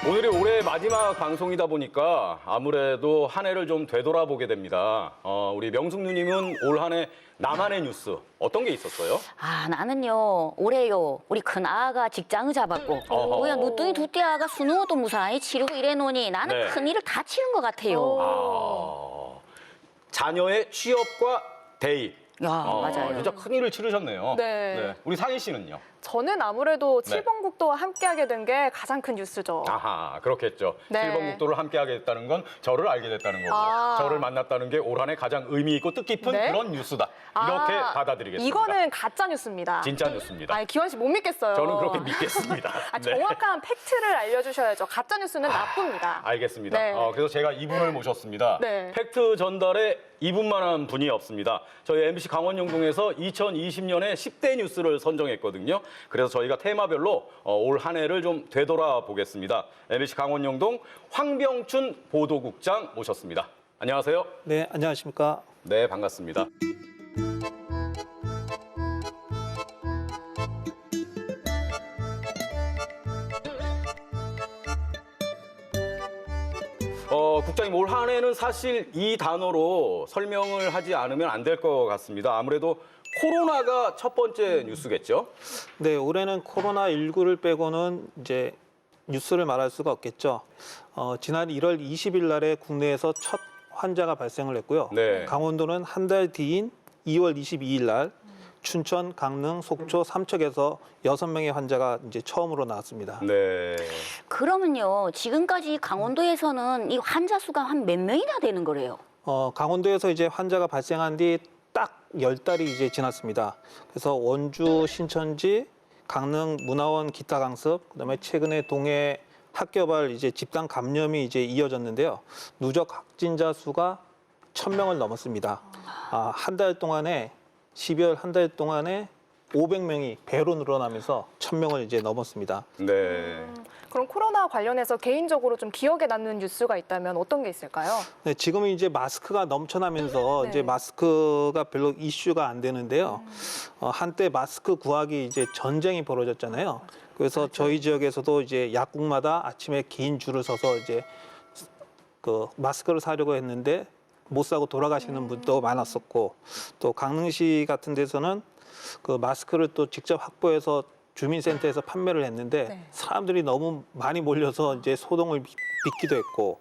오늘이 올해 마지막 방송이다 보니까 아무래도 한 해를 좀 되돌아보게 됩니다. 우리 명숙 누님은 올 한 해 나만의 뉴스 어떤 게 있었어요? 나는요 올해요 우리 큰아가 직장을 잡았고 어허. 우리 누뚱이 두띠 아가 수능도 무사히 치르고 이래놓으니 나는 네. 큰일을 다 치른 것 같아요. 자녀의 취업과 대입. 야, 맞아요. 진짜 큰일을 치르셨네요. 네. 우리 상희 씨는요? 저는 아무래도 네. 7번 국도와 함께하게 된 게 가장 큰 뉴스죠. 아하, 그렇겠죠. 네. 7번 국도를 함께하게 됐다는 건 저를 알게 됐다는 거고 저를 만났다는 게 올 한 해 가장 의미 있고 뜻깊은 네? 그런 뉴스다. 이렇게 받아들이겠습니다. 이거는 가짜 뉴스입니다. 진짜 뉴스입니다. 기원 씨 못 믿겠어요. 저는 그렇게 믿겠습니다. 네. 정확한 팩트를 알려주셔야죠. 가짜 뉴스는 나쁩니다. 알겠습니다. 네. 그래서 제가 이분을 모셨습니다. 네. 팩트 전달에 이분만한 분이 없습니다. 저희 MBC 강원영동에서 2020년에 10대 뉴스를 선정했거든요. 그래서 저희가 테마별로 올 한 해를 좀 되돌아보겠습니다. MBC 강원영동 황병춘 보도국장 모셨습니다. 안녕하세요. 네, 안녕하십니까. 네, 반갑습니다. 국장님, 올 한 해는 사실 이 단어로 설명을 하지 않으면 안 될 것 같습니다. 아무래도 코로나가 첫 번째 뉴스겠죠? 네, 올해는 코로나19를 빼고는 이제 뉴스를 말할 수가 없겠죠. 지난 1월 20일 날에 국내에서 첫 환자가 발생을 했고요. 네. 강원도는 한 달 뒤인 2월 22일 날 춘천, 강릉, 속초, 삼척에서 6명의 환자가 이제 처음으로 나왔습니다. 네. 그러면요 지금까지 강원도에서는 이 환자 수가 한 몇 명이나 되는 거래요? 강원도에서 이제 환자가 발생한 뒤 딱 10달이 이제 지났습니다. 그래서 원주, 신천지, 강릉, 문화원 기타 강습, 그다음에 최근에 동해 학교발 이제 집단 감염이 이제 이어졌는데요. 누적 확진자 수가 1,000명을 넘었습니다. 한 달 동안에 12월 한 달 동안에 500명이 배로 늘어나면서 1,000명을 이제 넘었습니다. 네. 그럼 코로나 관련해서 개인적으로 좀 기억에 남는 뉴스가 있다면 어떤 게 있을까요? 네, 지금은 이제 마스크가 넘쳐나면서 네. 이제 마스크가 별로 이슈가 안 되는데요. 한때 마스크 구하기 이제 전쟁이 벌어졌잖아요. 그래서 저희 지역에서도 이제 약국마다 아침에 긴 줄을 서서 이제 그 마스크를 사려고 했는데 못 사고 돌아가시는 분도 많았었고, 또 강릉시 같은 데서는 그 마스크를 또 직접 확보해서 주민센터에서 판매를 했는데 네. 사람들이 너무 많이 몰려서 이제 소동을 빚기도 했고,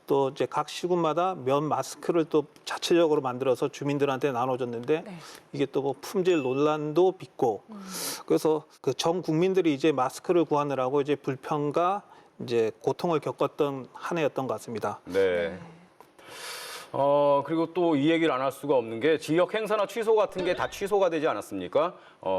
또 이제 각 시군마다 면 마스크를 또 자체적으로 만들어서 주민들한테 나눠줬는데 네. 이게 또 뭐 품질 논란도 빚고, 그래서 그 전 국민들이 이제 마스크를 구하느라고 이제 불평과 이제 고통을 겪었던 한 해였던 것 같습니다. 네. 그리고 또 이 얘기를 안 할 수가 없는 게 지역 행사나 취소 같은 게 다 취소가 되지 않았습니까?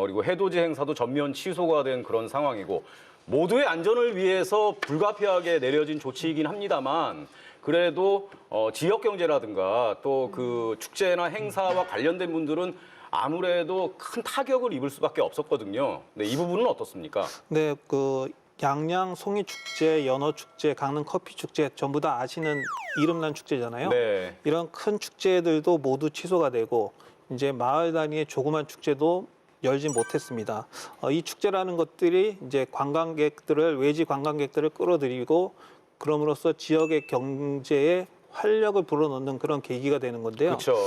그리고 해돋이 행사도 전면 취소가 된 그런 상황이고 모두의 안전을 위해서 불가피하게 내려진 조치이긴 합니다만 그래도 지역 경제라든가 또 그 축제나 행사와 관련된 분들은 아무래도 큰 타격을 입을 수밖에 없었거든요. 네, 이 부분은 어떻습니까? 네, 그 양양 송이축제, 연어축제, 강릉 커피축제 전부 다 아시는 이름난 축제잖아요. 네. 이런 큰 축제들도 모두 취소가 되고 이제 마을 단위의 조그만 축제도 열지 못했습니다. 이 축제라는 것들이 이제 관광객들을 외지 관광객들을 끌어들이고 그럼으로써 지역의 경제에 활력을 불어넣는 그런 계기가 되는 건데요. 그렇죠.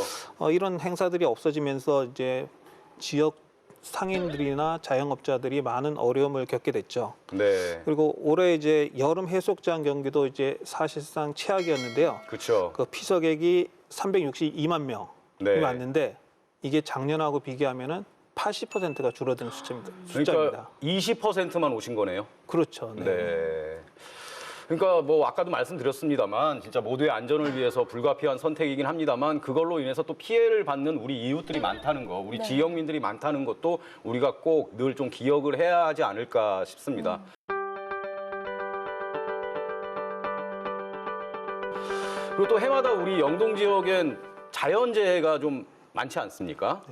이런 행사들이 없어지면서 이제 지역 상인들이나 자영업자들이 많은 어려움을 겪게 됐죠. 네. 그리고 올해 이제 여름 해수욕장 경기도 이제 사실상 최악이었는데요. 그렇죠. 그 피서객이 362만 명이 네. 왔는데 이게 작년하고 비교하면은 80%가 줄어든 숫자입니다. 그러니까 20%만 오신 거네요. 그렇죠. 네. 네. 그러니까 뭐 아까도 말씀드렸습니다만 진짜 모두의 안전을 위해서 불가피한 선택이긴 합니다만 그걸로 인해서 또 피해를 받는 우리 이웃들이 많다는 거, 우리 지역민들이 많다는 것도 우리가 꼭 늘 좀 기억을 해야 하지 않을까 싶습니다. 그리고 또 해마다 우리 영동 지역엔 자연재해가 좀 많지 않습니까?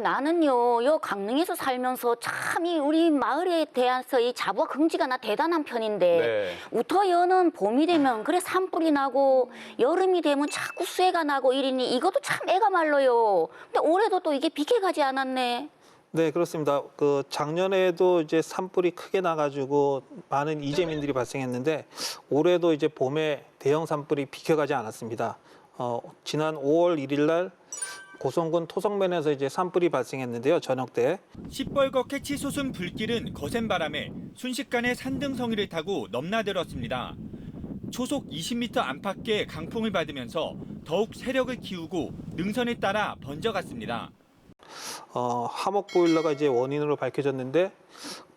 나는요, 요 강릉에서 살면서 참 이 우리 마을에 대해서 이 자부와 긍지가 나 대단한 편인데, 네. 우터 여는 봄이 되면 그래 산불이 나고 여름이 되면 자꾸 수해가 나고 이러니 이것도 참 애가 말러요. 근데 올해도 또 이게 비켜가지 않았네. 네, 그렇습니다. 그 작년에도 이제 산불이 크게 나가지고 많은 이재민들이 발생했는데 올해도 이제 봄에 대형 산불이 비켜가지 않았습니다. 지난 5월 1일 날 고성군 토성면에서 이제 산불이 발생했는데요. 저녁 때. 시뻘겋게 치솟은 불길은 거센 바람에 순식간에 산등성이를 타고 넘나들었습니다. 초속 20m 안팎의 강풍을 받으면서 더욱 세력을 키우고 능선에 따라 번져갔습니다. 화목 보일러가 이제 원인으로 밝혀졌는데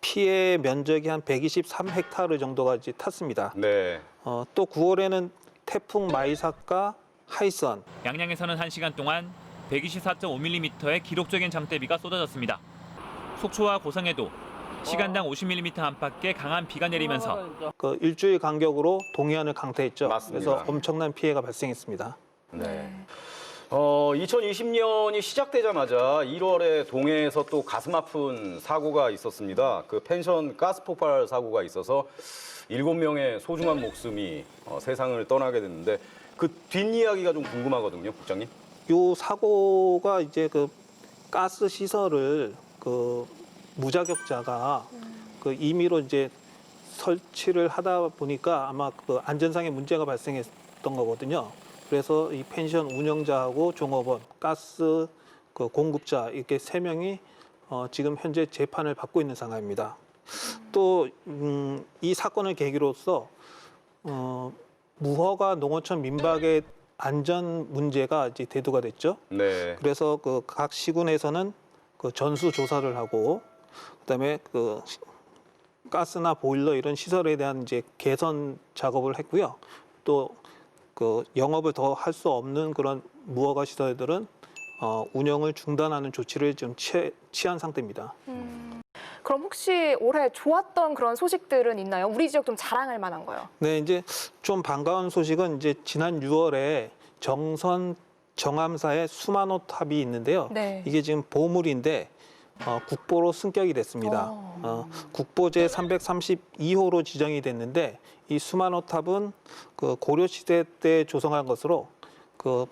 피해 면적이 한 123헥타르 정도가 이제 탔습니다. 네. 또 9월에는 태풍 마이삭과 하이선, 양양에서는 1시간 동안 124.5mm의 기록적인 장대비가 쏟아졌습니다. 속초와 고성에도 시간당 50mm 안팎의 강한 비가 내리면서 그 일주일 간격으로 동해안을 강타했죠. 맞습니다. 그래서 엄청난 피해가 발생했습니다. 네. 2020년이 시작되자마자 1월에 동해에서 또 가슴 아픈 사고가 있었습니다. 그 펜션 가스 폭발 사고가 있어서 7명의 소중한 목숨이 세상을 떠나게 됐는데 그 뒷이야기가 좀 궁금하거든요, 국장님. 요 사고가 이제 그 가스 시설을 그 무자격자가 그 임의로 이제 설치를 하다 보니까 아마 그 안전상의 문제가 발생했던 거거든요. 그래서 이 펜션 운영자하고 종업원, 가스 그 공급자 이렇게 3명이 지금 현재 재판을 받고 있는 상황입니다. 또 이 사건을 계기로서 무허가 농어촌 민박의 안전 문제가 이제 대두가 됐죠. 네. 그래서 그 각 시군에서는 그 전수 조사를 하고 그다음에 그 가스나 보일러 이런 시설에 대한 이제 개선 작업을 했고요. 또 그 영업을 더 할 수 없는 그런 무허가 시설들은 운영을 중단하는 조치를 좀 취한 상태입니다. 그럼 혹시 올해 좋았던 그런 소식들은 있나요? 우리 지역 좀 자랑할 만한 거요. 네, 이제 좀 반가운 소식은 이제 지난 6월에 정선 정암사에 수만호 탑이 있는데요. 네. 이게 지금 보물인데 국보로 승격이 됐습니다. 국보제 332호로 지정이 됐는데 이 수만호 탑은 그 고려 시대 때 조성한 것으로 그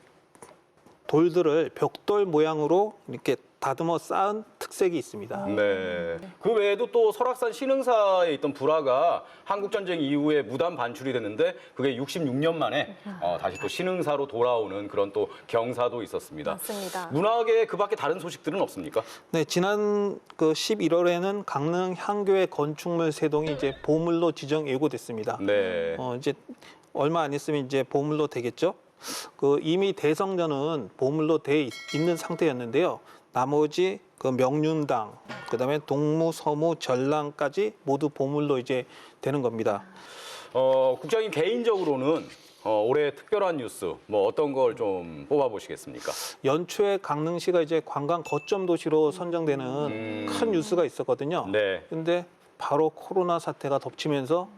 돌들을 벽돌 모양으로 이렇게 다듬어 쌓은 특색이 있습니다. 네. 그 외에도 또 설악산 신흥사에 있던 불화가 한국전쟁 이후에 무단 반출이 됐는데 그게 66년 만에 다시 또 신흥사로 돌아오는 그런 또 경사도 있었습니다. 맞습니다. 문화계 그 밖에 다른 소식들은 없습니까? 네, 지난 그 11월에는 강릉 향교의 건축물 세 동이 이제 보물로 지정 예고됐습니다. 네. 이제 얼마 안 있으면 이제 보물로 되겠죠. 그 이미 대성전은 보물로 돼 있는 상태였는데요. 나머지 그 명륜당, 그다음에 동무, 서무, 전랑까지 모두 보물로 이제 되는 겁니다. 국장님 개인적으로는 올해 특별한 뉴스 뭐 어떤 걸 좀 뽑아보시겠습니까? 연초에 강릉시가 이제 관광 거점 도시로 선정되는 큰 뉴스가 있었거든요. 네. 근데 바로 코로나 사태가 덮치면서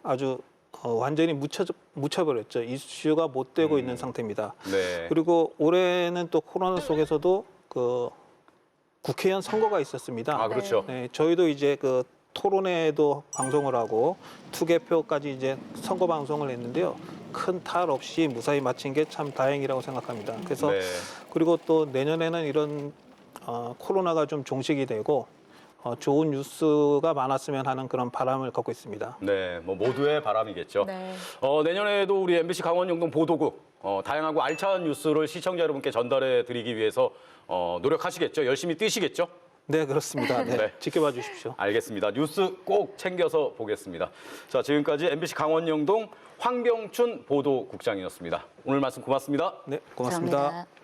아주 완전히 묻혀버렸죠. 이슈가 못 되고 있는 상태입니다. 네. 그리고 올해는 또 코로나 속에서도 그 국회의원 선거가 있었습니다. 아, 그렇죠. 네, 저희도 이제 그 토론회도 방송을 하고 투개표까지 이제 선거 방송을 했는데요. 큰 탈 없이 무사히 마친 게 참 다행이라고 생각합니다. 그래서 네. 그리고 또 내년에는 이런 코로나가 좀 종식이 되고 좋은 뉴스가 많았으면 하는 그런 바람을 갖고 있습니다. 네, 뭐 모두의 바람이겠죠. 네. 내년에도 우리 MBC 강원 영동 보도국 다양하고 알찬 뉴스를 시청자 여러분께 전달해 드리기 위해서 노력하시겠죠. 열심히 뛰시겠죠. 네, 그렇습니다. 네, 네. 지켜봐 주십시오. 알겠습니다. 뉴스 꼭 챙겨서 보겠습니다. 자, 지금까지 MBC 강원 영동 황병춘 보도국장이었습니다. 오늘 말씀 고맙습니다. 네, 고맙습니다. 감사합니다.